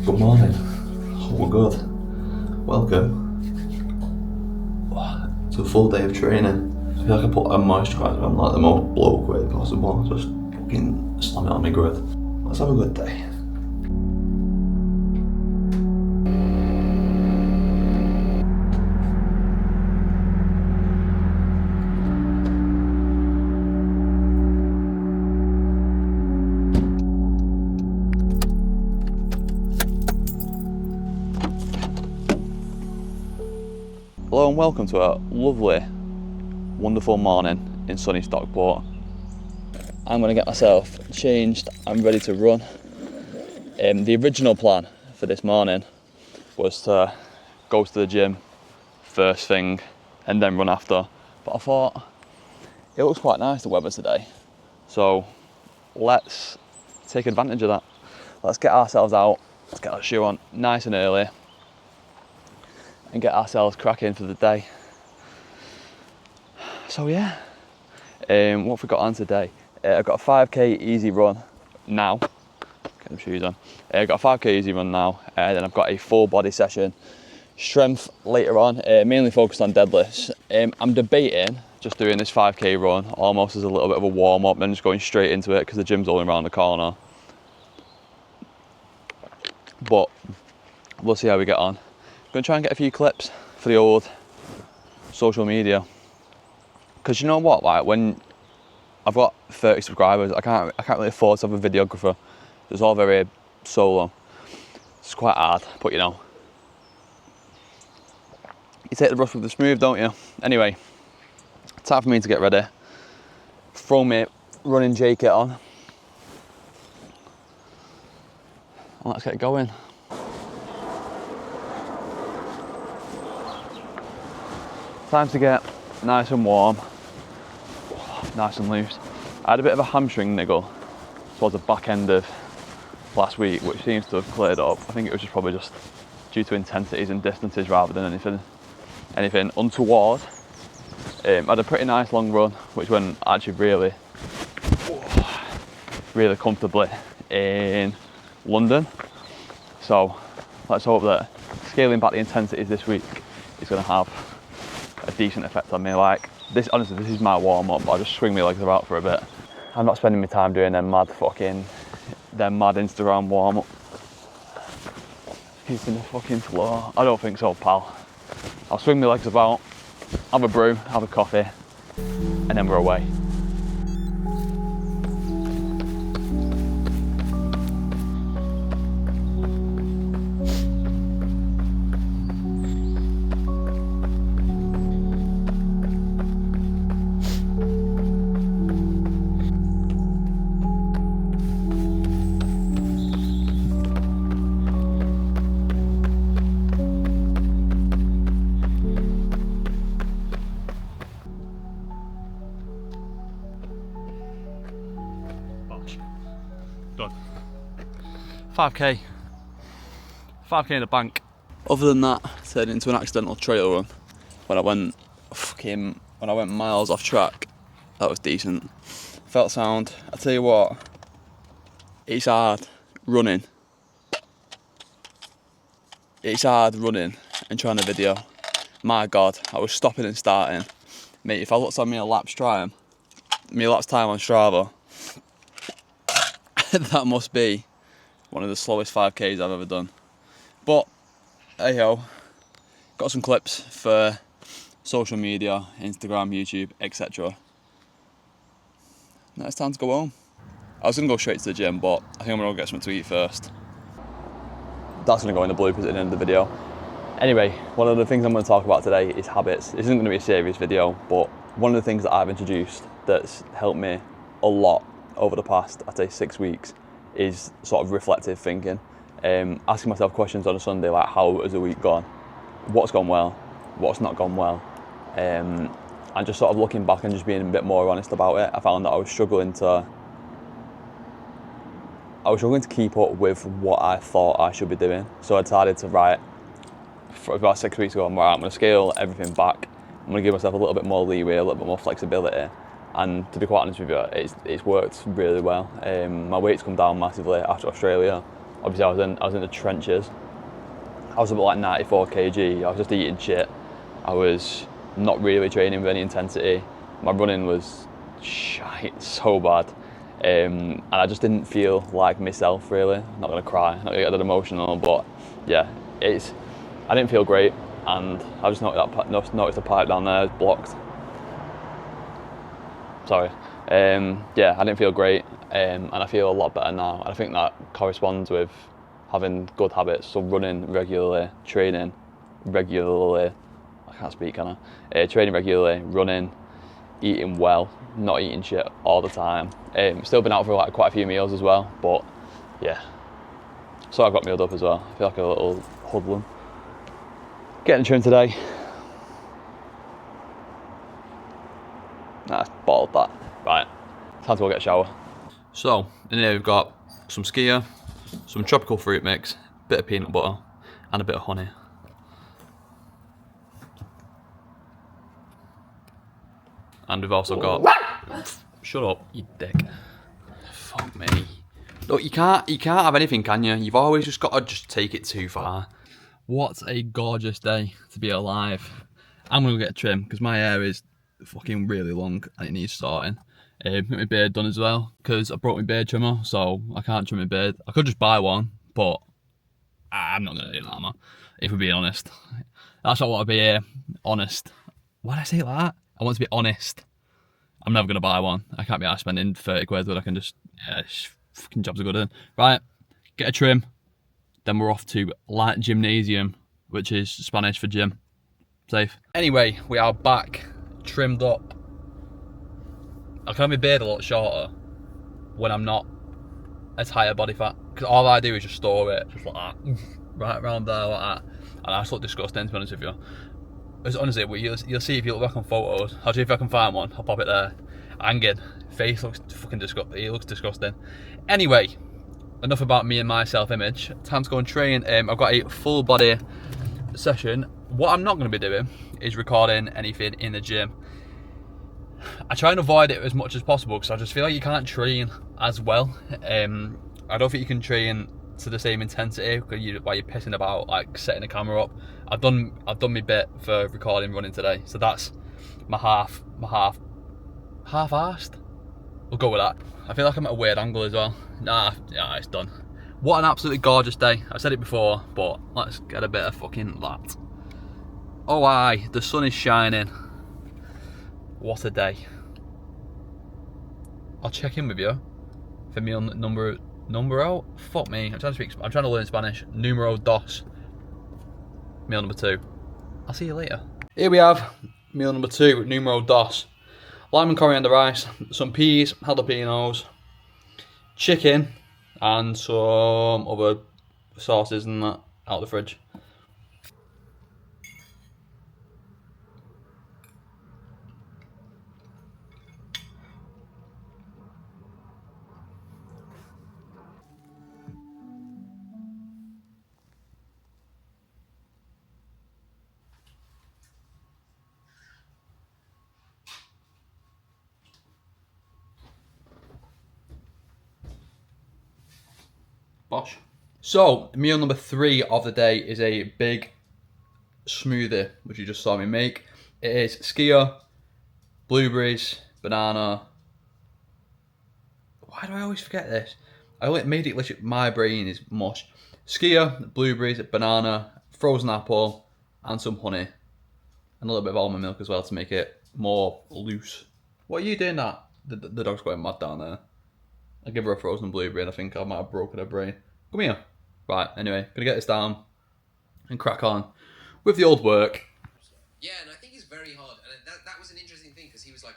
Good morning. We're good. Welcome to a full day of training. I feel like I put a moisturiser on like the most bloke way possible. Just fucking slam it on my grid. Let's have a good day. Hello and welcome to a lovely, wonderful morning in sunny Stockport. I'm going to get myself changed, I'm ready to run. The original plan for this morning was to go to the gym first thing and then run after. But I thought, it looks quite nice the weather today. So let's take advantage of that. Let's get ourselves out, let's get our shoe on nice and early and get ourselves cracking for the day. So yeah, what have we got on today? I've got a 5k easy run now. Get them shoes on. I've got a 5k easy run now, and then I've got a full body session, strength later on, mainly focused on deadlifts. I'm debating just doing this 5k run almost as a little bit of a warm up, then just going straight into it because the gym's only around the corner. But we'll see how we get on. I'm gonna try and get a few clips for the old social media, because you know what, like when I've got 30 subscribers, I can't really afford to have a videographer. It's all very solo. It's quite hard, but you know, you take the rough with the smooth, don't you? Anyway, time for me to get ready. Throw my running jacket on. And let's get going. Time to get nice and warm, nice and loose. I had a bit of a hamstring niggle towards the back end of last week, which seems to have cleared up. I think it was just probably just due to intensities and distances rather than anything untoward. I had a pretty nice long run, which went actually really comfortably in London. So let's hope that scaling back the intensities this week is going to have a decent effect on me. Like this, honestly, this is my warm up. I just swing my legs about for a bit. I'm not spending my time doing them mad Instagram warm up. Keeping the fucking floor. I don't think so, pal. I'll swing my legs about, have a brew, have a coffee, and then we're away. Done. 5k in the bank. Other than that, turned into an accidental trail run when I went miles off track. That was decent. Felt sound. I tell you what, it's hard running. It's hard running and trying to video. My God, I was stopping and starting. Mate, if I looked on my laps time on Strava, that must be one of the slowest 5Ks I've ever done. But hey ho, got some clips for social media, Instagram, YouTube, etc. Now it's time to go home. I was gonna go straight to the gym, but I think I'm gonna go get something to eat first. That's gonna go in the bloopers at the end of the video. Anyway, one of the things I'm gonna talk about today is habits. This isn't gonna be a serious video, but one of the things that I've introduced that's helped me a lot over the past, I'd say 6 weeks, is sort of reflective thinking. Asking myself questions on a Sunday like, how has the week gone? What's gone well? What's not gone well? And just sort of looking back and just being a bit more honest about it. I found that I was struggling to keep up with what I thought I should be doing. So I decided to write, for about 6 weeks ago, I'm gonna scale everything back. I'm gonna give myself a little bit more leeway, a little bit more flexibility. And to be quite honest with you, it's worked really well. My weight's come down massively after Australia. Obviously, I was in the trenches. I was about like 94 kg. I was just eating shit. I was not really training with any intensity. My running was shite, so bad. And I just didn't feel like myself, really. I'm not gonna cry, not gonna get that emotional, but yeah, I didn't feel great, and I just noticed the pipe down there is blocked. Sorry. Yeah, I didn't feel great, and I feel a lot better now. And I think that corresponds with having good habits, so running regularly, training regularly. I can't speak, can I? Training regularly, running, eating well, not eating shit all the time. Still been out for like quite a few meals as well, but yeah. So I got mealed up as well. I feel like a little hoodlum. Getting the trim today. Nah, bottled that. Right, time to go get a shower. So, in here we've got some skyr, some tropical fruit mix, a bit of peanut butter, and a bit of honey. And we've also got... Shut up, you dick. Fuck me. Look, you can't have anything, can you? You've always just got to just take it too far. What a gorgeous day to be alive. I'm gonna get a trim because my hair is fucking really long and it needs sorting. Get my beard done as well because I brought my beard trimmer, so I can't trim my beard. I could just buy one, but I'm not gonna do that, man. If we're being honest, that's not what I be here. Honest. Why did I say it like that? I want to be honest. I'm never gonna buy one. I can't be out spending 30 quid when I can just, yeah, fucking jobs are good in. Right, get a trim. Then we're off to light gymnasium, which is Spanish for gym. Safe. Anyway, we are back, trimmed up. I can have my beard a lot shorter when I'm not as higher body fat, because all I do is just store it, just like that, right around there like that, and I just look disgusting, to be honest with you. It's honestly, you'll see if you look back on photos. I'll see if I can find one. I'll pop it there. Hanging. Face looks fucking disgusting. He looks disgusting. Anyway, enough about me and my self-image. Time to go and train. I've got a full body session. What I'm not going to be doing is recording anything in the gym. I try and avoid it as much as possible because I just feel like you can't train as well. I don't think you can train to the same intensity while you're pissing about, like setting the camera up. I've done my bit for recording running today, so that's my half-assed. We'll go with that. I feel like I'm at a weird angle as well. Nah, yeah, it's done. What an absolutely gorgeous day. I've said it before, but let's get a bit of fucking that. Oh aye, the sun is shining. What a day. I'll check in with you for meal numero. Fuck me. I'm trying to learn Spanish. Numero dos. Meal number 2. I'll see you later. Here we have meal number 2, numero dos. Lime and coriander rice, some peas, jalapenos, chicken, and some other sauces and that out of the fridge. Bosh. So, meal number 3 of the day is a big smoothie, which you just saw me make. It is skyr, blueberries, banana. Why do I always forget this? I only made it literally, my brain is mush. Skyr, blueberries, banana, frozen apple, and some honey. And a little bit of almond milk as well to make it more loose. What are you doing that? The dog's going mad down there. I give her a frozen blueberry and I think I might have broken her brain. Come here. Right, anyway, gonna get this down and crack on with the old work. Yeah, and I think it's very hard. And that was an interesting thing because he was like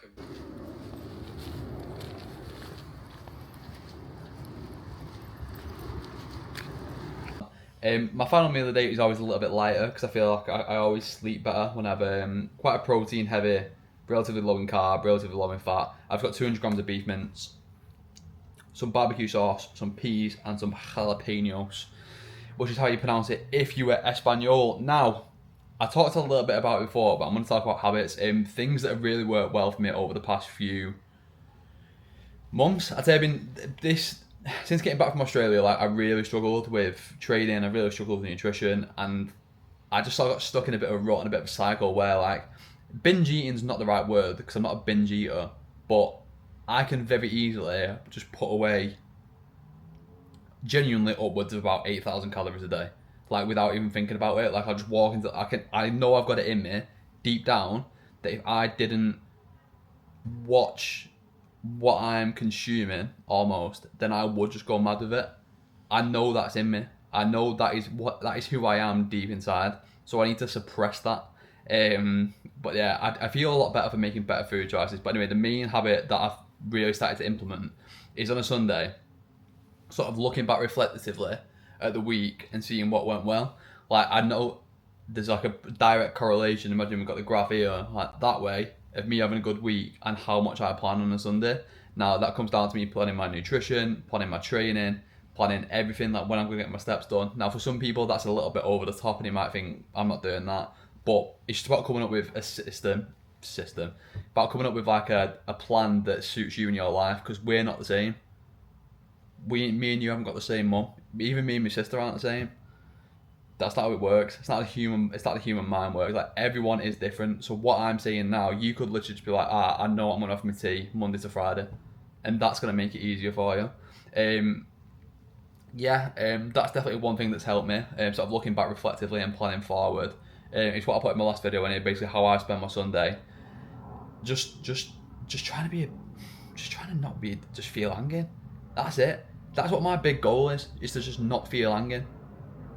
a... My final meal of the day is always a little bit lighter because I feel like I always sleep better when I have quite a protein heavy, relatively low in carb, relatively low in fat. I've got 200 grams of beef mince, some barbecue sauce, some peas, and some jalapenos, which is how you pronounce it if you were Espanol. Now, I talked a little bit about it before, but I'm going to talk about habits, things that have really worked well for me over the past few months. I'd say this since getting back from Australia, like I really struggled with training, I really struggled with nutrition, and I just sort of got stuck in a bit of a rut and a bit of a cycle where like binge eating's not the right word because I'm not a binge eater, but I can very easily just put away genuinely upwards of about 8,000 calories a day, like without even thinking about it. Like I'll just walk into, I know I've got it in me deep down that if I didn't watch what I'm consuming almost, then I would just go mad with it. I know that's in me. I know that is who I am deep inside. So I need to suppress that. But yeah, I feel a lot better for making better food choices. But anyway, the main habit that I've really started to implement is on a Sunday, sort of looking back reflectively at the week and seeing what went well. Like I know there's like a direct correlation. Imagine we've got the graph here, like that way, of me having a good week and how much I plan on a Sunday. Now that comes down to me planning my nutrition, planning my training, planning everything, like when I'm going to get my steps done. Now for some people that's a little bit over the top and you might think I'm not doing that, but it's just about coming up with a system, about coming up with like a plan that suits you in your life, because we're not the same. Me and you haven't got the same mum. Even me and my sister aren't the same. That's not how it works. It's not the human mind works. Like everyone is different. So what I'm saying now, you could literally just be like, I know I'm gonna have my tea Monday to Friday, and that's gonna make it easier for you. That's definitely one thing that's helped me. Sort of looking back reflectively and planning forward. It's what I put in my last video, and it's basically how I spend my Sunday. Just trying to not be just feel hanging. That's it. That's what my big goal is to just not feel hanging.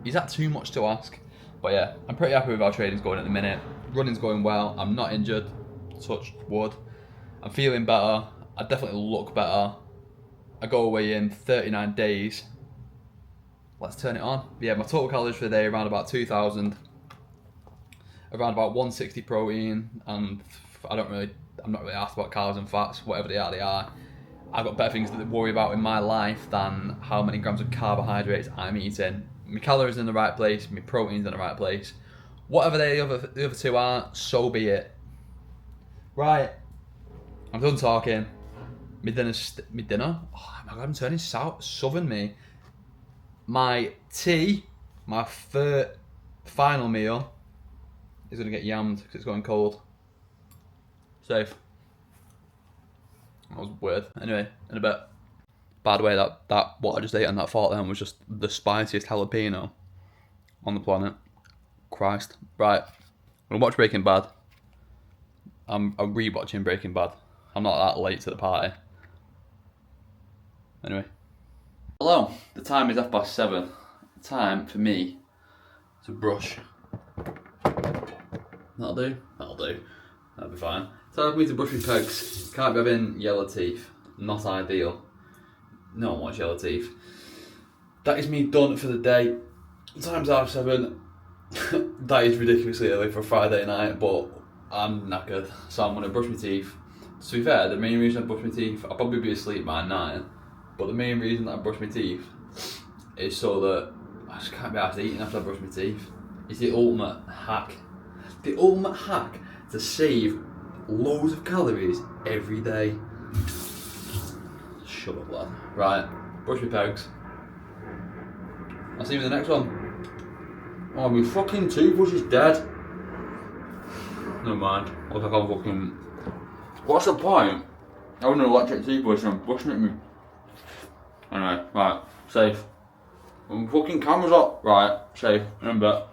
Is that too much to ask? But yeah, I'm pretty happy with how training's going at the minute. Running's going well. I'm not injured. Touch wood. I'm feeling better. I definitely look better. I go away in 39 days. Let's turn it on. Yeah, my total calories for the day around about 2,000. Around about 160 protein, and I'm not really asked about calories and fats. Whatever they are. I've got better things to worry about in my life than how many grams of carbohydrates I'm eating. My calories in the right place, my protein's in the right place. Whatever the other two are, so be it. Right, I'm done talking. My dinner. Oh my god, I'm turning southern me. My tea, my final meal, is gonna get yammed because it's going cold. Safe. That was weird. Anyway, in a bit. By the way, that what I just ate on that fork then was just the spiciest jalapeno on the planet. Christ. Right. I'm gonna watch Breaking Bad. I'm rewatching Breaking Bad. I'm not that late to the party. Anyway. Hello. The time is 7:30. Time for me to brush. That'll do. That'll be fine. Time for me to brush my pegs. Can't be having yellow teeth. Not ideal. No one wants yellow teeth. That is me done for the day. Time's 7:30. That is ridiculously early for a Friday night, but I'm knackered, so I'm going to brush my teeth. To be fair, the main reason I brush my teeth, I'll probably be asleep by 9, but the main reason that I brush my teeth is so that I just can't be arsed eating after I brush my teeth. It's the ultimate hack. The ultimate hack to save loads of calories every day. Shut up, lad. Right, brush my pegs. I'll see you in the next one. Oh, my fucking toothbrush is dead. Never mind. Looks like I'm fucking... What's the point? Having an electric toothbrush and I'm brushing it with me. Anyway, right, safe. Fucking camera's up. Right, safe. In a bit.